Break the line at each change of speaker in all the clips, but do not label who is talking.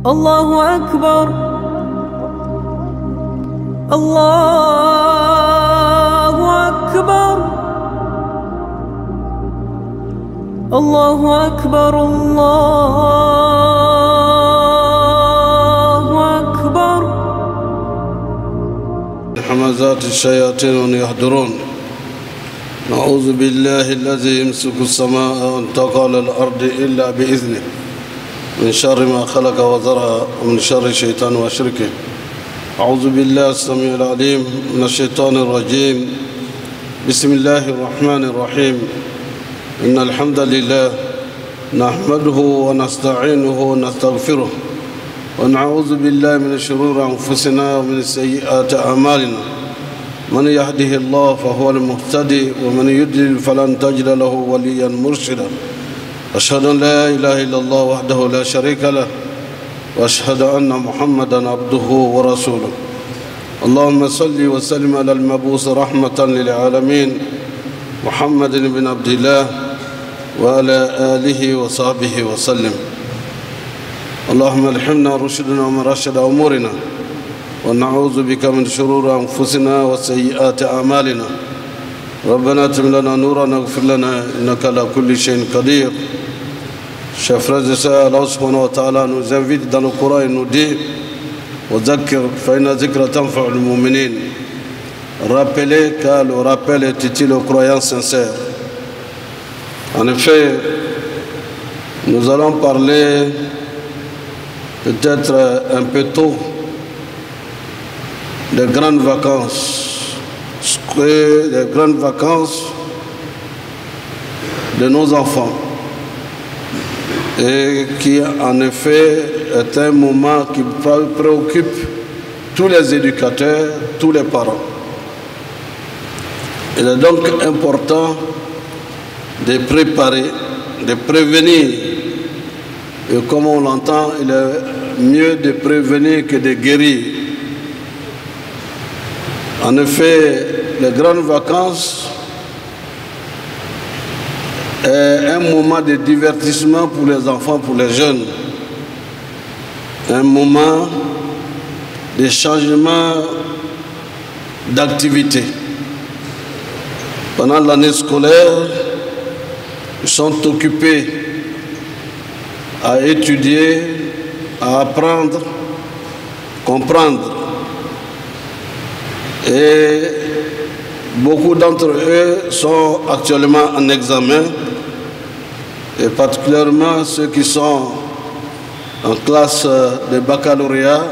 الله أكبر الله أكبر الله أكبر الله أكبر.
حمزات الشياطين يهدرون. نعوذ بالله الذي يمسك السماء أن تقع على الأرض إلا بإذنه من شر ما خلق وزرع ومن شر الشيطان وشركه. أعوذ بالله السميع العليم من الشيطان الرجيم. بسم الله الرحمن الرحيم. إن الحمد لله نحمده ونستعينه ونستغفره ونعوذ بالله من شرور أنفسنا ومن سيئات أعمالنا. من يهده الله فهو المهتدي ومن يضلل فلن تجد له وليا مرشدا. أشهد أن لا إله إلا الله وحده لا شريك له وأشهد أن محمدا عبده ورسوله. اللهم صل وسلم على المبعوث رحمة للعالمين محمد بن عبد الله وعلى آله وصحبه وسلم. اللهم الحمنا رشدنا ومن رشد أمورنا ونعوذ بك من شرور أنفسنا وسيئات أعمالنا. ربنا اتم لنا نورنا واغفر لنا إنك على كل شيء قدير. Chers frères et sœurs, Allah subhanahu wa ta'ala nous invite dans le Coran et nous dit وَذَكِّرْ فَإِنَّ ذِكْرَ تَنْفَعُ الْمُؤْمِنِينَ. Rappelez car le rappel est utile aux croyants sincères. En effet, nous allons parler peut-être un peu tôt des grandes vacances, des grandes vacances de nos enfants, et qui en effet est un moment qui préoccupe tous les éducateurs, tous les parents. Il est donc important de préparer, de prévenir, et comme on l'entend, il est mieux de prévenir que de guérir. En effet, les grandes vacances est un moment de divertissement pour les enfants, pour les jeunes. Un moment de changement d'activité. Pendant l'année scolaire, ils sont occupés à étudier, à apprendre, comprendre. Et beaucoup d'entre eux sont actuellement en examen, et particulièrement ceux qui sont en classe de baccalauréat.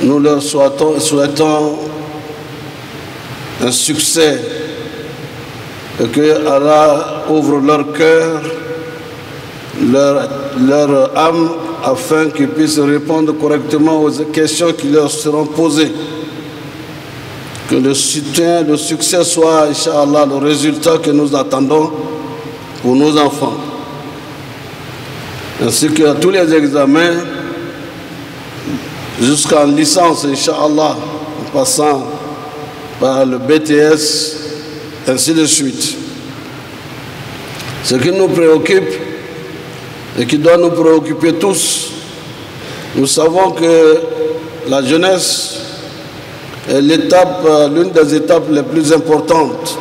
Nous leur souhaitons un succès et que Allah ouvre leur cœur, leur âme, afin qu'ils puissent répondre correctement aux questions qui leur seront posées. Que le succès soit, Inch'Allah, le résultat que nous attendons pour nos enfants. Ainsi que tous les examens, jusqu'en licence, Inch'Allah, en passant par le BTS, ainsi de suite. Ce qui nous préoccupe et qui doit nous préoccuper tous, nous savons que la jeunesse est l'une des étapes les plus importantes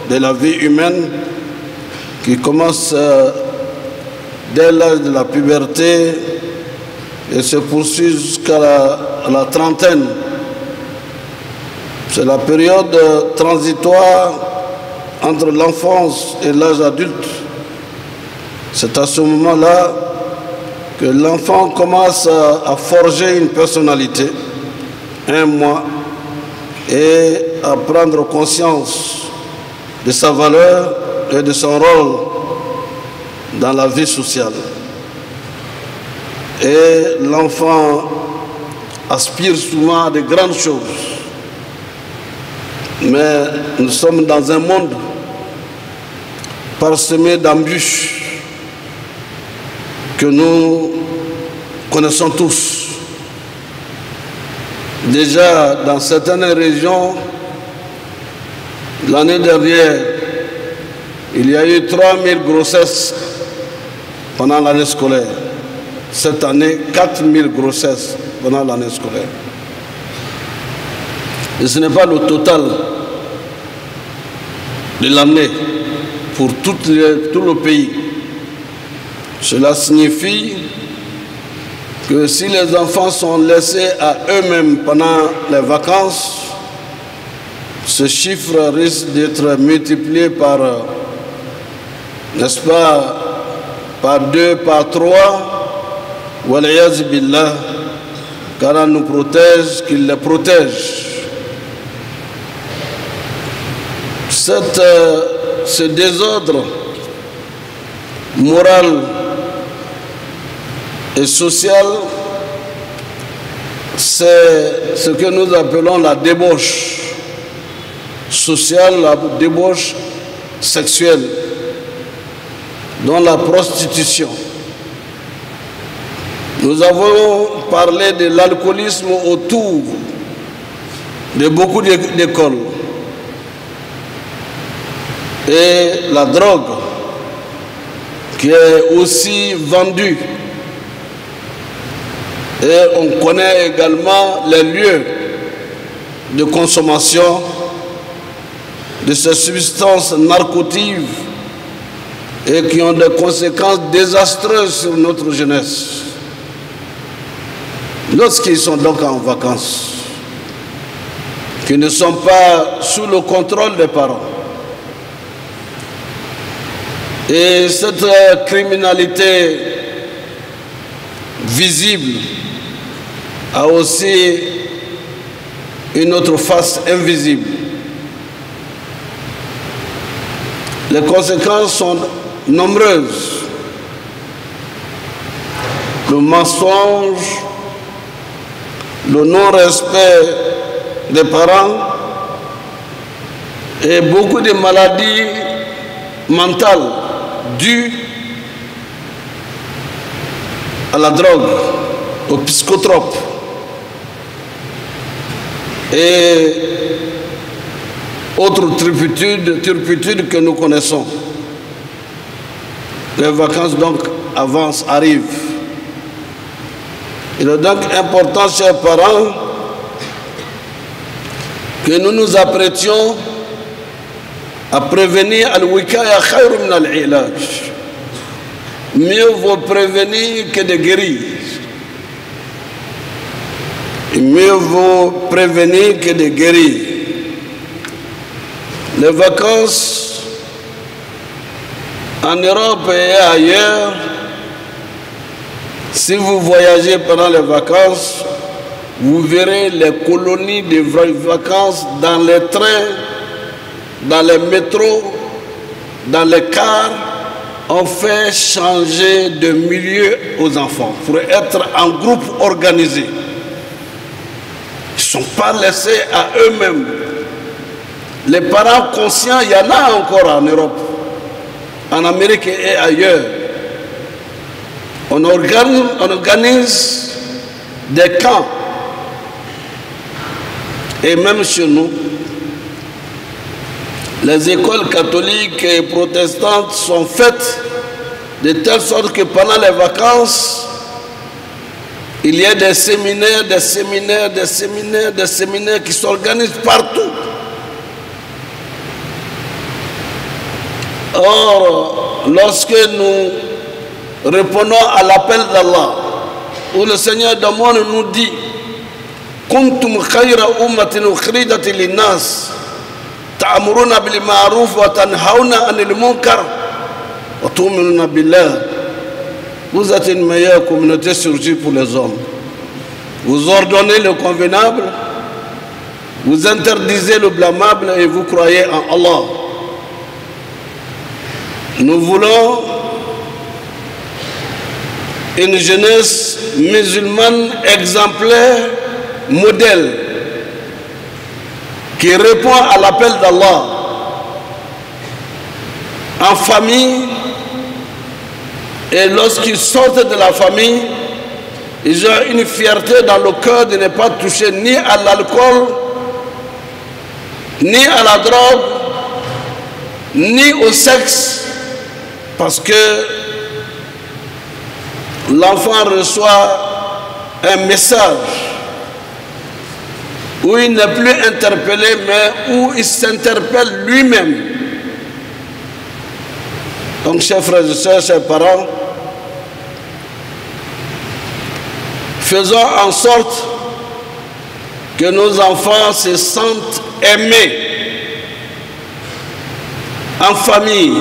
de la vie humaine, qui commence dès l'âge de la puberté et se poursuit jusqu'à la trentaine. C'est la période transitoire entre l'enfance et l'âge adulte. C'est à ce moment-là que l'enfant commence à forger une personnalité, un moi, et à prendre conscience de sa valeur et de son rôle dans la vie sociale. Et l'enfant aspire souvent à de grandes choses. Mais nous sommes dans un monde parsemé d'embûches que nous connaissons tous. Déjà, dans certaines régions, l'année dernière, il y a eu 3000 grossesses pendant l'année scolaire. cette année 4000 grossesses pendant l'année scolaire. Et ce n'est pas le total de l'année pour tout le pays. Cela signifie que si les enfants sont laissés à eux-mêmes pendant les vacances, ce chiffre risque d'être multiplié par, n'est-ce pas, par 2, par 3, wal'iyaz billah, car Allah nous protège, qu'il les protège. Ce désordre moral et social, c'est ce que nous appelons la débauche sociale, la débauche sexuelle, dont la prostitution. Nous avons parlé de l'alcoolisme autour de beaucoup d'écoles. Et la drogue qui est aussi vendue. Et on connaît également les lieux de consommation de ces substances narcotiques et qui ont des conséquences désastreuses sur notre jeunesse. Lorsqu'ils sont donc en vacances, qui ne sont pas sous le contrôle des parents. Et cette criminalité visible a aussi une autre face invisible. Les conséquences sont nombreuses. Le mensonge, le non-respect des parents et beaucoup de maladies mentales dues à la drogue, aux psychotropes et autres turpitudes que nous connaissons. Les vacances donc arrivent. Il est donc important, chers parents, que nous nous apprêtions à prévenir al-wikaya khayru min al-ilaj. Mieux vaut prévenir que de guérir. Et mieux vaut prévenir que de guérir. Les vacances en Europe et ailleurs, si vous voyagez pendant les vacances, vous verrez les colonies de vacances dans les trains, dans les métros, dans les cars. On fait changer de milieu aux enfants pour être en groupe organisé. Ils ne sont pas laissés à eux-mêmes. Les parents conscients, il y en a encore en Europe, en Amérique et ailleurs. On organise des camps. Et même chez nous, les écoles catholiques et protestantes sont faites de telle sorte que pendant les vacances, il y a des séminaires qui s'organisent partout. Or, lorsque nous répondons à l'appel d'Allah, où le Seigneur de monde nous dit Kuntum khayra ummatin ukhrijat lin-nas ta'muruna bil ma'ruf wa tanhauna 'anil munkar wa tu'minuna billah. Vous êtes une meilleure communauté surgie pour les hommes. Vous ordonnez le convenable, vous interdisez le blâmable et vous croyez en Allah. Nous voulons une jeunesse musulmane exemplaire, modèle, qui répond à l'appel d'Allah en famille, et lorsqu'ils sortent de la famille, ils ont une fierté dans le cœur de ne pas toucher ni à l'alcool, ni à la drogue, ni au sexe, parce que l'enfant reçoit un message où il n'est plus interpellé, mais où il s'interpelle lui-même. Donc, chers frères et sœurs, chers parents, faisons en sorte que nos enfants se sentent aimés en famille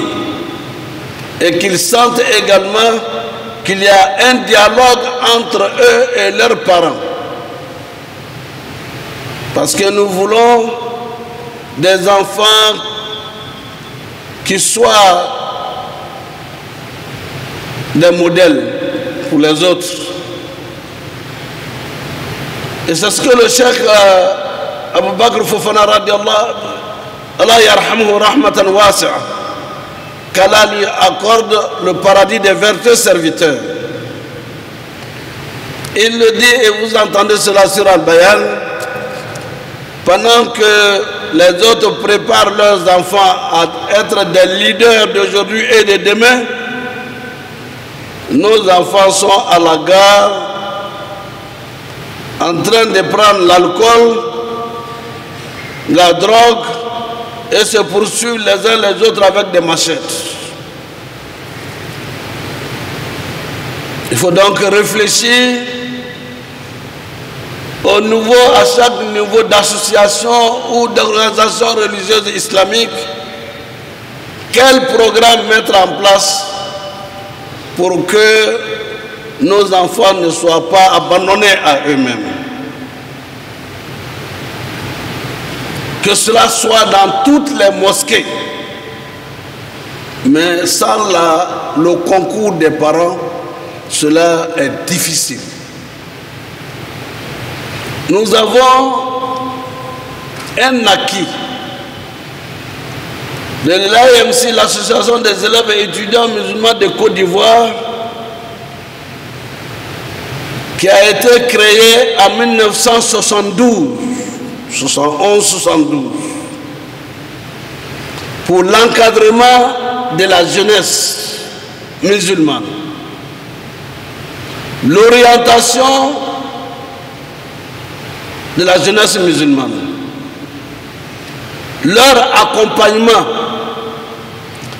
et qu'ils sentent également qu'il y a un dialogue entre eux et leurs parents. Parce que nous voulons des enfants qui soient des modèles pour les autres. Et c'est ce que le cheikh Abu Bakr Fofana radiallahu Allah yarhamhu rahmatan wasi'a, qu'Allah lui accorde le paradis des vertueux serviteurs. Il le dit, et vous entendez cela sur Al-Bayan, pendant que les autres préparent leurs enfants à être des leaders d'aujourd'hui et de demain, nos enfants sont à la gare en train de prendre l'alcool, la drogue et se poursuivent les uns les autres avec des machettes. Il faut donc réfléchir au niveau, à chaque niveau d'association ou d'organisation religieuse islamique, quel programme mettre en place pour que nos enfants ne soient pas abandonnés à eux-mêmes. Que cela soit dans toutes les mosquées, mais sans le concours des parents, cela est difficile. Nous avons un acquis de l'AMC, l'Association des élèves et étudiants musulmans de Côte d'Ivoire, qui a été créée en 1972, 71-72, pour l'encadrement de la jeunesse musulmane, l'orientation de la jeunesse musulmane, leur accompagnement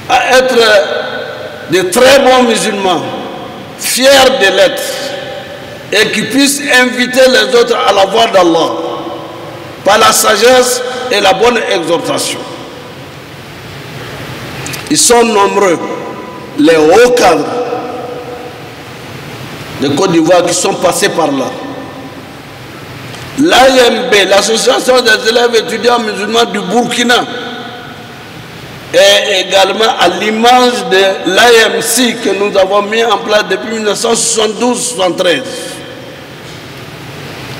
à être de très bons musulmans, fiers de l'être, et qui puissent inviter les autres à la voie d'Allah par la sagesse et la bonne exhortation. Ils sont nombreux, les hauts cadres de Côte d'Ivoire qui sont passés par là. L'AMB, l'Association des élèves étudiants musulmans du Burkina, est également à l'image de l'AMC que nous avons mis en place depuis 1972-73.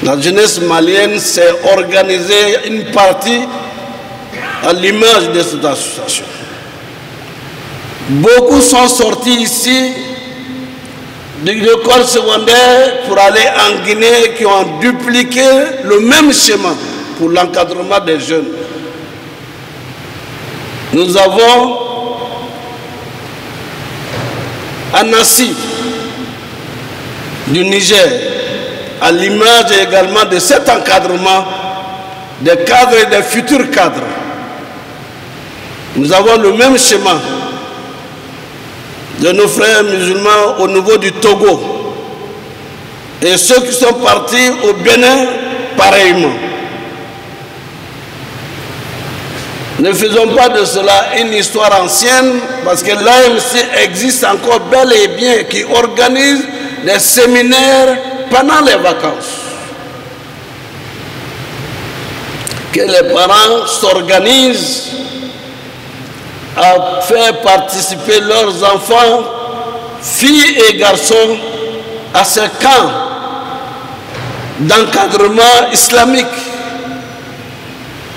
La jeunesse malienne s'est organisée une partie à l'image de cette association. Beaucoup sont sortis ici de l'école secondaire pour aller en Guinée, qui ont dupliqué le même schéma pour l'encadrement des jeunes. Nous avons à Nassi du Niger, à l'image également de cet encadrement des cadres et des futurs cadres. Nous avons le même schéma de nos frères musulmans au niveau du Togo. Et ceux qui sont partis au Bénin, pareillement. Ne faisons pas de cela une histoire ancienne, parce que l'AMC existe encore bel et bien, qui organise des séminaires pendant les vacances. Que les parents s'organisent à faire participer leurs enfants, filles et garçons, à ce camp d'encadrement islamique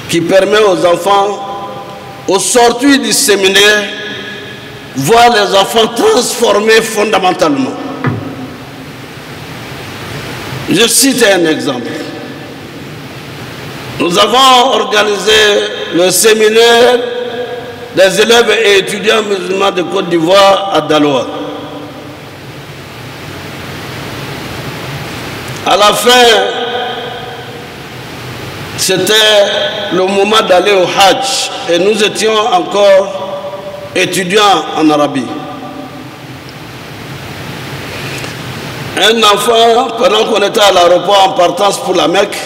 qui permet aux enfants, au sortir du séminaire, voir les enfants transformés fondamentalement. Je cite un exemple. Nous avons organisé le séminaire des élèves et étudiants musulmans de Côte d'Ivoire à Daloa. la fin, c'était le moment d'aller au Hajj et nous étions encore étudiants en Arabie. Un enfant, pendant qu'on était à l'aéroport en partance pour la Mecque,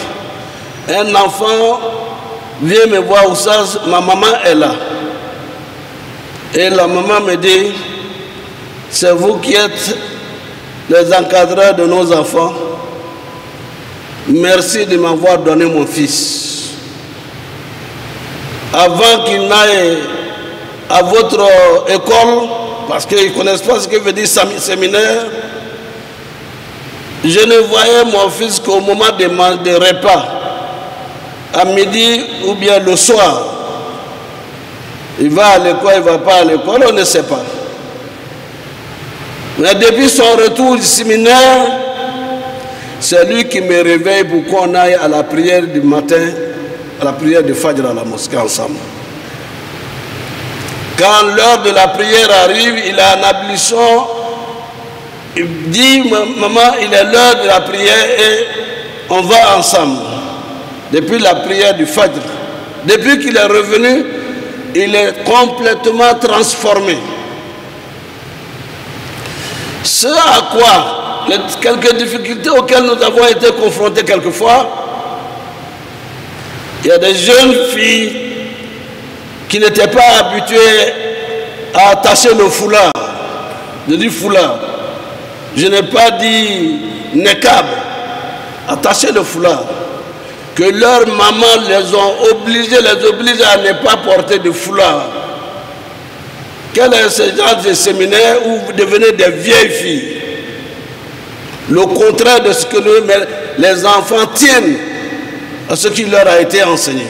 un enfant vient me voir, Oussaz, ma maman est là. Et la maman me dit, c'est vous qui êtes les encadreurs de nos enfants. Merci de m'avoir donné mon fils. Avant qu'il n'aille à votre école, parce qu'ils ne connaissent pas ce que veut dire séminaire, je ne voyais mon fils qu'au moment des repas, à midi ou bien le soir. Il va à l'école, il ne va pas à l'école, on ne sait pas. Mais depuis son retour du séminaire, c'est lui qui me réveille pour qu'on aille à la prière du matin, à la prière du Fajr à la mosquée ensemble. Quand l'heure de la prière arrive, il a un ablution. Il dit, maman, il est l'heure de la prière et on va ensemble. Depuis la prière du Fajr. Depuis qu'il est revenu, il est complètement transformé. Ce à quoi, quelques difficultés auxquelles nous avons été confrontés quelquefois, il y a des jeunes filles qui n'étaient pas habituées à attacher le foulard. Je dis foulard. Je n'ai pas dit niqab, attacher le foulard. Que leurs mamans les ont obligés, à ne pas porter de foulard. Quel est ce genre de séminaire où vous devenez des vieilles filles? Le contraire de ce que nous, les enfants tiennent à ce qui leur a été enseigné.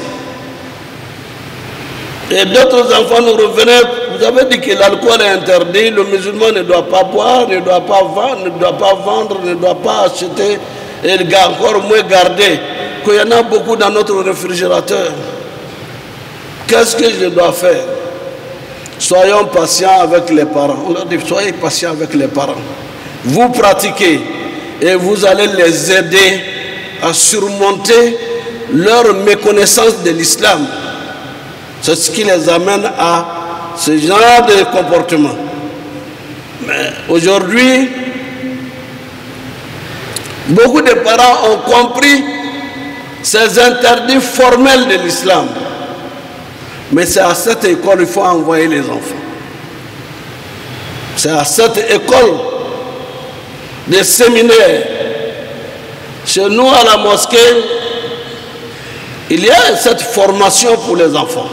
Et d'autres enfants nous revenaient, vous avez dit que l'alcool est interdit, le musulman ne doit pas boire, ne doit pas vendre, ne doit pas acheter, et le gars encore moins garder, qu'il y en a beaucoup dans notre réfrigérateur. Qu'est-ce que je dois faire? Soyons patients avec les parents. On leur dit, soyez patients avec les parents. Vous pratiquez et vous allez les aider à surmonter leur méconnaissance de l'islam. C'est ce qui les amène à ce genre de comportement. Mais aujourd'hui, beaucoup de parents ont compris ces interdits formels de l'islam. Mais c'est à cette école qu'il faut envoyer les enfants. C'est à cette école des séminaires. Chez nous, à la mosquée, il y a cette formation pour les enfants,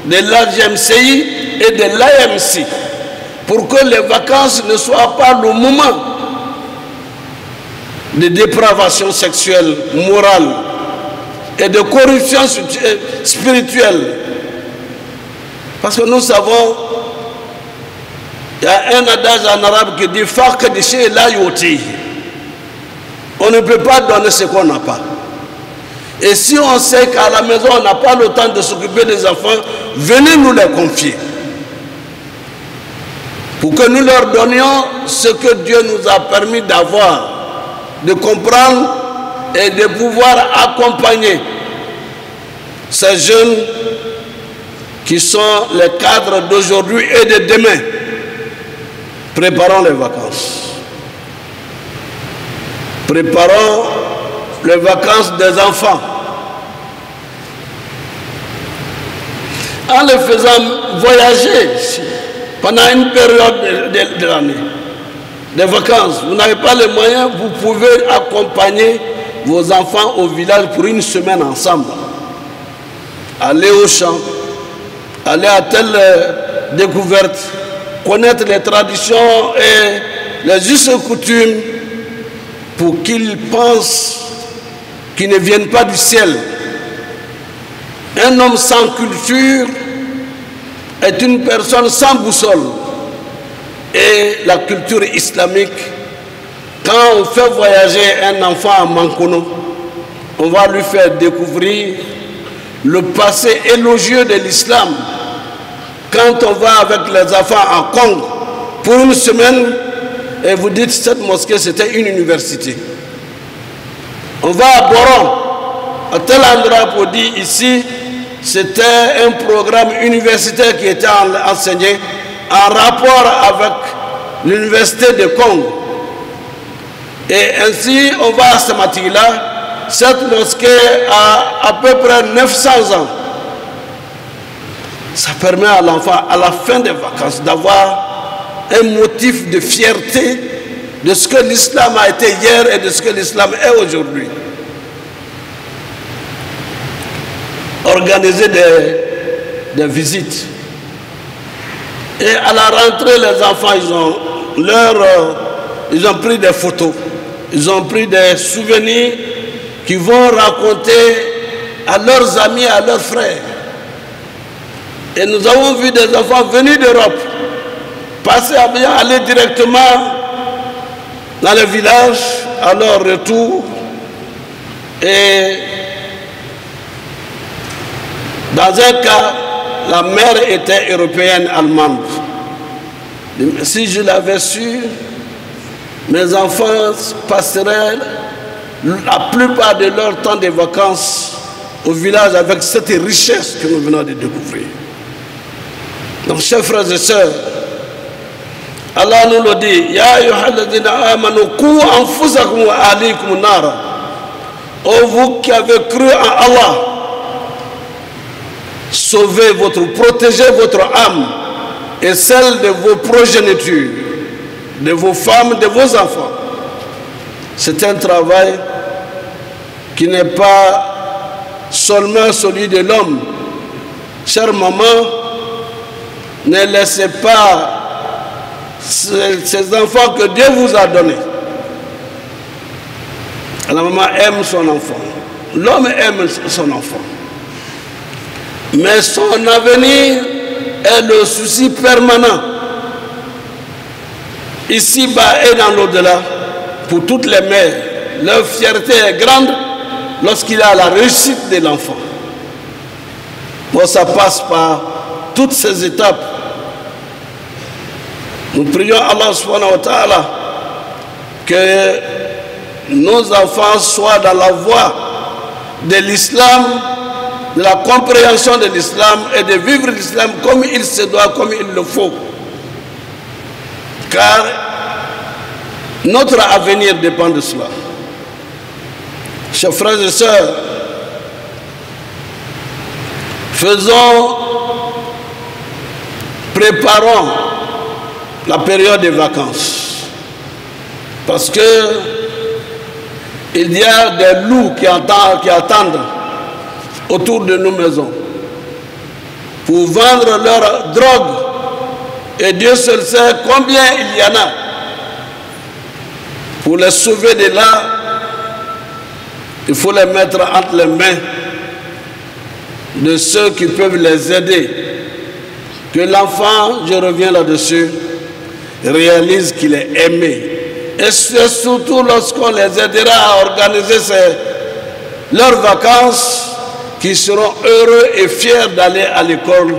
de l'AGMCI et de l'AMC, pour que les vacances ne soient pas le moment de dépravation sexuelle, morale et de corruption spirituelle. Parce que nous savons, il y a un adage en arabe qui dit on ne peut pas donner ce qu'on n'a pas. Et si on sait qu'à la maison on n'a pas le temps de s'occuper des enfants, venez nous les confier. Pour que nous leur donnions ce que Dieu nous a permis d'avoir, de comprendre et de pouvoir accompagner ces jeunes qui sont les cadres d'aujourd'hui et de demain. Préparons les vacances. Préparons les vacances des enfants. En les faisant voyager pendant une période de l'année, des vacances, vous n'avez pas les moyens, vous pouvez accompagner vos enfants au village pour une semaine ensemble. Aller au champ, aller à telle découverte, connaître les traditions et les us et coutumes pour qu'ils pensent qu'ils ne viennent pas du ciel. Un homme sans culture est une personne sans boussole. Et la culture islamique, quand on fait voyager un enfant à Mankono, on va lui faire découvrir le passé élogieux de l'islam. Quand on va avec les enfants en Congo pour une semaine et vous dites cette mosquée c'était une université. On va à Boron, à tel endroit pour dire ici, c'était un programme universitaire qui était enseigné en rapport avec l'université de Congo. Et ainsi, on va à Samatila. Cette mosquée a à peu près 900 ans. Ça permet à l'enfant, à la fin des vacances, d'avoir un motif de fierté de ce que l'islam a été hier et de ce que l'islam est aujourd'hui. Organiser des visites. Et à la rentrée, les enfants, ils ont pris des photos. Ils ont pris des souvenirs qu'ils vont raconter à leurs amis, à leurs frères. Et nous avons vu des enfants venus d'Europe, passer à bien, aller directement dans le village à leur retour. Et dans un cas, la mère était européenne, allemande. Si je l'avais su, mes enfants passeraient la plupart de leur temps de vacances au village avec cette richesse que nous venons de découvrir. Donc, chers frères et sœurs, Allah nous le dit, Ya ayyuhalladhina amanu qu anfusakum wa ahlikum nara. Oh, vous qui avez cru en Allah, sauvez protégez votre âme et celle de vos progénitures, de vos femmes, de vos enfants. C'est un travail qui n'est pas seulement celui de l'homme. Chère maman, ne laissez pas ces enfants que Dieu vous a donnés. La maman aime son enfant. L'homme aime son enfant. Mais son avenir est le souci permanent. Ici-bas et dans l'au-delà, pour toutes les mères, leur fierté est grande lorsqu'il a la réussite de l'enfant. Bon, ça passe par toutes ces étapes. Nous prions Allah subhanahu wa ta'ala que nos enfants soient dans la voie de l'islam, de la compréhension de l'islam et de vivre l'islam comme il se doit, comme il le faut. Car notre avenir dépend de cela. Chers frères et sœurs, préparons la période des vacances. Parce que il y a des loups qui attendent autour de nos maisons pour vendre leur drogue. Et Dieu seul sait combien il y en a. Pour les sauver de là, il faut les mettre entre les mains de ceux qui peuvent les aider. Que l'enfant, je reviens là-dessus, réalise qu'il est aimé. Et surtout lorsqu'on les aidera à organiser leurs vacances, qu'ils seront heureux et fiers d'aller à l'école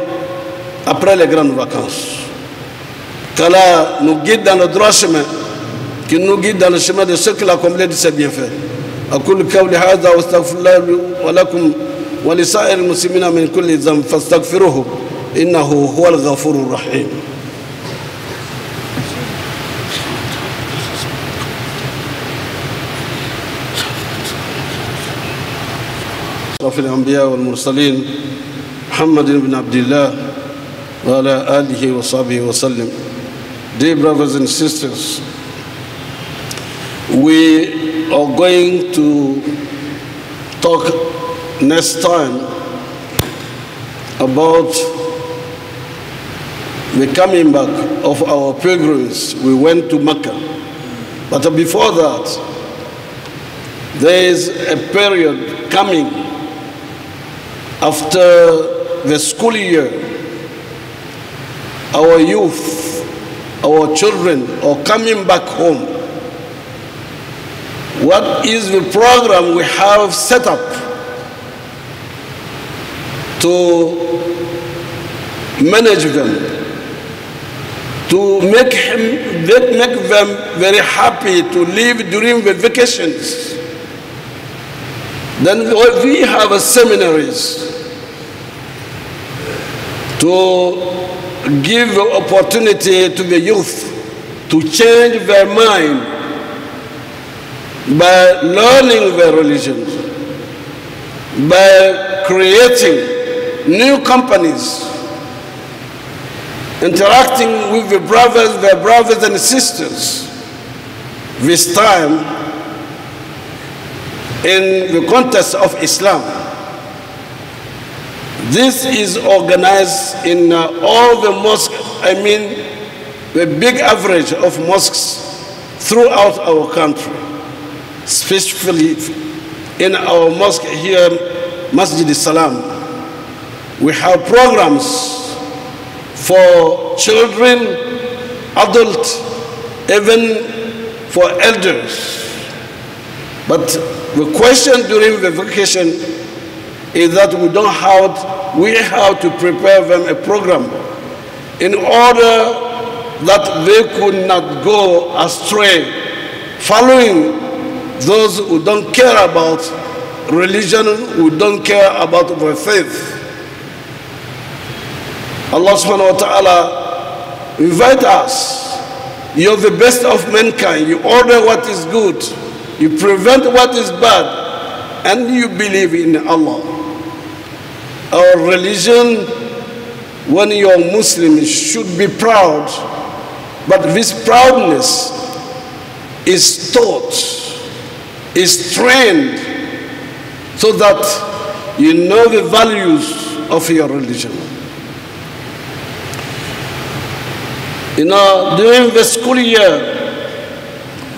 après les grandes vacances. Qu'Allah nous guide dans le droit chemin, qu'il nous guide dans le chemin de ceux qui l'ont comblé de ses bienfaits. أقول قولي هذا واستغفر الله ولكم ولسائر المسلمين من كل ذنب فاستغفروه إنه هو الغفور الرحيم. أشرف الأنبياء والمرسلين محمد بن عبد الله وعلى آله وصحبه وسلم. Dear brothers and sisters, we are going to talk next time about the coming back of our pilgrims. We went to Mecca. But before that, there is a period coming after the school year. Our youth, our children are coming back home. What is the program we have set up to manage them, to make them very happy to live during the vacations? Then we have seminaries to give opportunity to the youth to change their mind by learning their religion, by creating new companies, interacting with their brothers and sisters, this time in the context of Islam. This is organized in all the mosques, the big average of mosques throughout our country, especially in our mosque here, Masjid al-Salam. We have programs for children, adults, even for elders. But the question during the vacation is that we have to prepare them a program in order that they could not go astray, following those who don't care about religion, who don't care about their faith. Allah subhanahu wa ta'ala invite us. You're the best of mankind. You order what is good. You prevent what is bad. And you believe in Allah. Our religion, when you're Muslim, should be proud. But this proudness is taught, is trained, so that you know the values of your religion. You know, during the school year,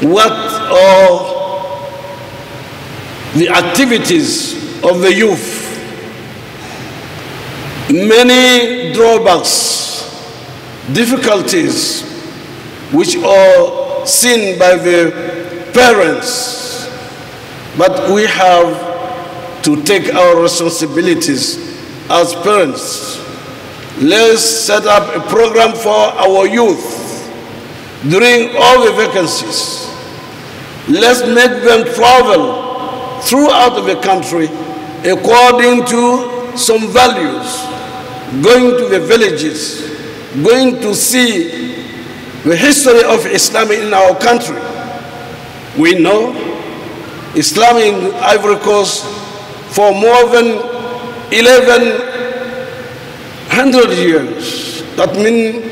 what are the activities of the youth? Many drawbacks, difficulties, which are seen by the parents, but we have to take our responsibilities as parents. Let's set up a program for our youth during all the vacancies. Let's make them travel throughout the country according to some values, going to the villages, going to see the history of Islam in our country. We know Islam in Ivory Coast for more than 1,100 years. That means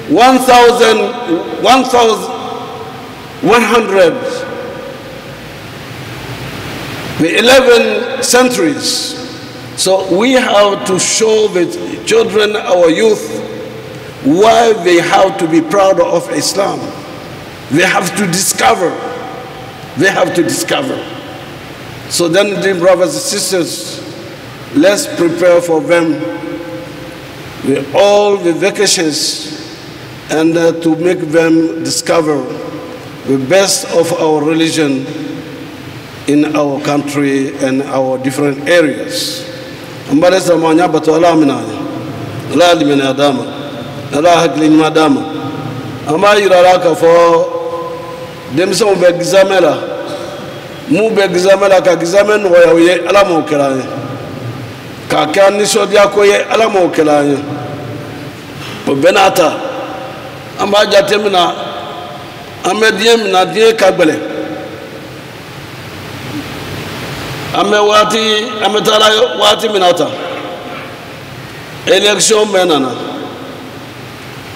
1,100, the 11 centuries. So we have to show the children, our youth, why they have to be proud of Islam. They have to discover. They have to discover. So then, dear brothers and sisters, let's prepare for them with all the vacations and to make them discover the best of our religion in our country and our different areas. Ambale samanya bato ala mina ala limena adama ala haklin madama ama yirara ka fo demso be examela mu be examela ka examen wo ye ala mo kelaye ka kan ni so dia ko ye ala mo kelaye o benata ama jatemina amediem na die kagbele ame tala wati minata election menana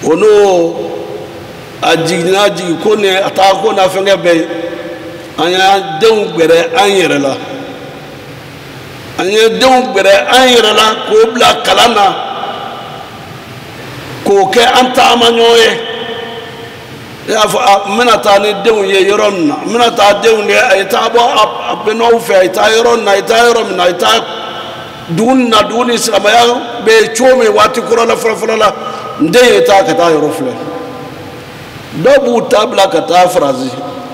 ono ajigna ji ko ne atako na fenge be anya deun gbere anyerela ko bla kalana ko ke anta amanyoye ya fa minata ni deun ye yoronna minata deun ye ayta bo abeno fe ayta yoronna ayta yorom na ayta dun islam ya be chome wati kurala frafrala ndeye ta kata yorofle dobu tabla kata frazi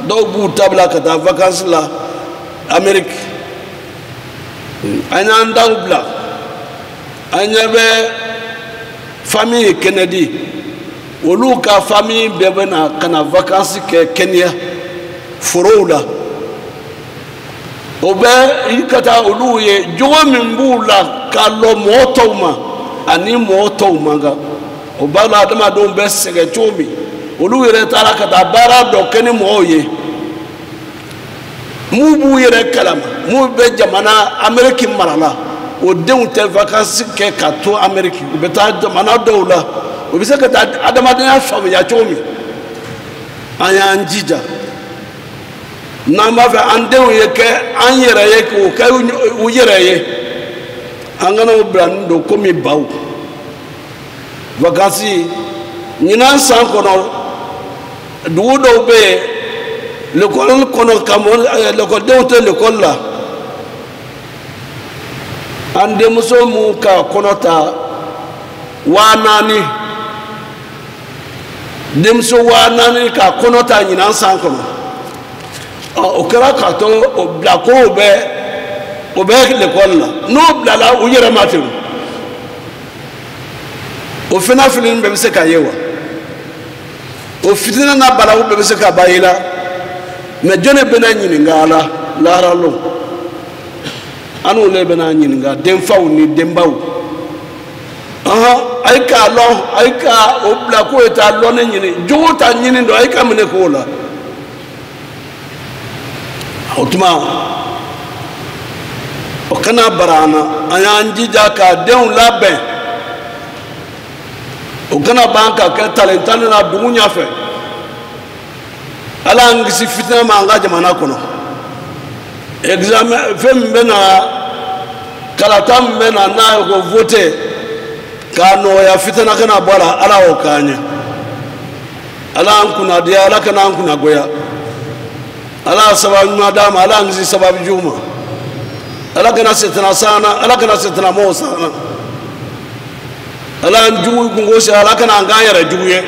dobu tabla kata vacances la Amerique anya ndangula anya be famille Kennedy oluka famille bebena kana vacances ke Kenya forola obe ikata oluye jowa mimbula kalo motoma ani motoma ga obala adama don be sege chomi oluye re tara kata bara do keni moye mubu yere kalama mu be jamana ameriki marala o deun te vacances ke kato ameriki be ta jamana dawla o bi se kata adama den afam ya chomi aya njija nama fe andew ye ke an yere ye ko ka u yere ye angana obran do komi baw vacances nyina san kono du do be le kono kamon le ko dewte le kolla ande muso mu ka konota wanani demso wanani ka konota nyina san kono o kera ka to o bla ko be le kolla no bla la o yere matem o fina filin be se ka yewa o fitina na bala o be se ka bayila me jone bena nyini ngala lara lo anu le bena nyini nga dem faw ni dem baw ay ka o bla ko eta lo ne nyini jota nyini do ay ka mene ko la otuma o kana barana ayanji jaka dem labe o kana banka ka talentana na dunya fe ala ngisi fitina ma nga jamana kono examen fem bena kalatam bena na ko voter kano ya fitina kana bora ala o kanya ala ankuna dia ala kana ankuna goya ala sababu madama ala ngisi sababu juma ala kana setna sana ala kana setna mo sana ala njugu kungosi ala kana ngayara juye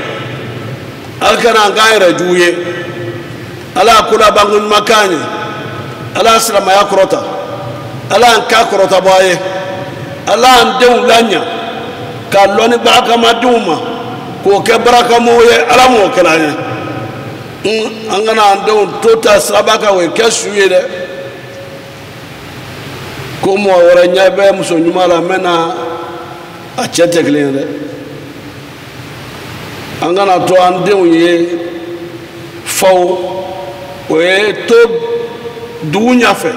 ala kana ngayara juye ala kula bangun makani ala salama ya krota ala anka krota boye ala andew lanya ka loni baraka maduma ko ke baraka moye ala mo kelanya angana andew tota sabaka we keshuye de ko mo wora nyabe muso nyumala mena a chete klende angana to andew ye faw we to dunya fe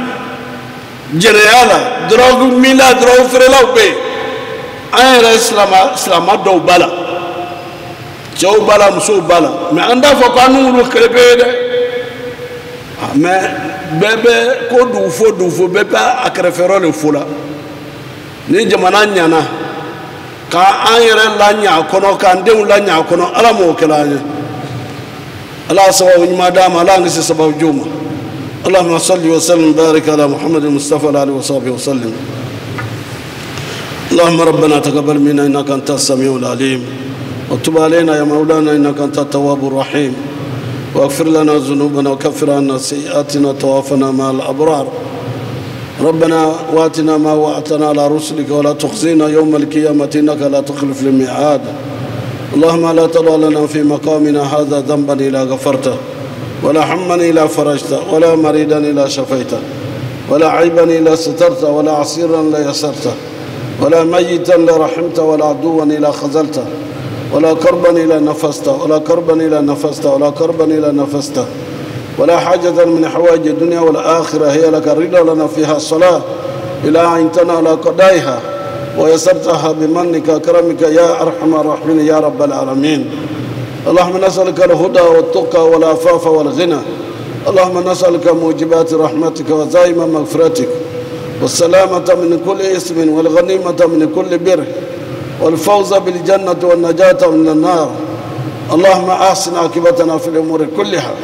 jereala drogue mila drogue frela be ayra islama do bala jaw bala muso bala mais anda fo kanu ru krebe de mais bebe ko du fo bebe akrefero le fula ni jamana nyana ka ayra la nya kono ka ndew la nya kono ala mo kelanye ala sawa ma dama ala ngisi sababu juma اللهم صل وسلم وبارك على محمد المصطفى عليه وصحبه وسلم اللهم ربنا تقبل منا انك انت السميع العليم وتب علينا يا مولانا انك انت التواب الرحيم واغفر لنا ذنوبنا وكفر عنا سيئاتنا وتوفنا مع الابرار ربنا واتنا ما وعدتنا على رسلك ولا تخزينا يوم القيامه انك لا تخلف الميعاد اللهم لا تضع لنا في مقامنا هذا ذنبا الا غفرته ولا حما إلا فرجت ولا مريدا إلا شفيت ولا عيبا إلا سترت ولا عسيرا إلا يسرت ولا ميتا إلا رحمت ولا عدوا إلا خذلت ولا كربا إلا نفست ولا كربا إلا نفست ولا كربا إلا نفست ولا حاجة من حوائج الدنيا والآخرة هي لك الرضا لنا فيها الصلاة إلى أن تنال قضائها ويسرتها بمنك وكرمك يا أرحم الراحمين يا رب العالمين اللهم نسألك الهدى والتقى والعفاف والغنى اللهم نسألك موجبات رحمتك وزائم مغفرتك والسلامة من كل اسم والغنيمة من كل بر والفوز بالجنة والنجاة من النار اللهم أحسن عاقبتنا في الأمور كلها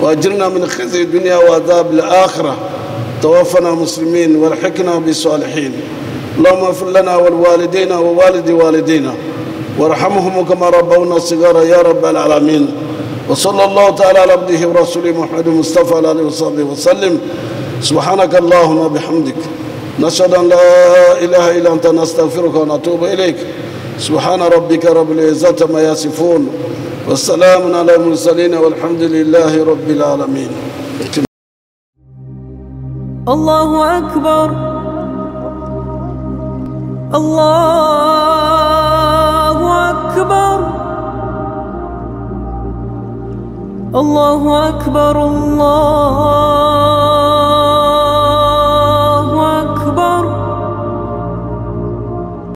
وأجرنا من خزي الدنيا وعذاب الآخرة توفنا مسلمين والحقنا بالصالحين اللهم اغفر لنا والوالدين ووالد والدينا وارحمهم كما ربونا صغارا يا رب العالمين وصلى الله تعالى على عبده ورسوله محمد المصطفى عليه وصحبه وسلم سبحانك اللهم وبحمدك نشهد ان لا اله الا انت نستغفرك ونتوب اليك سبحان ربك رب العزه ما يصفون والسلام على المرسلين والحمد لله رب العالمين
الله أكبر الله أكبر الله أكبر الله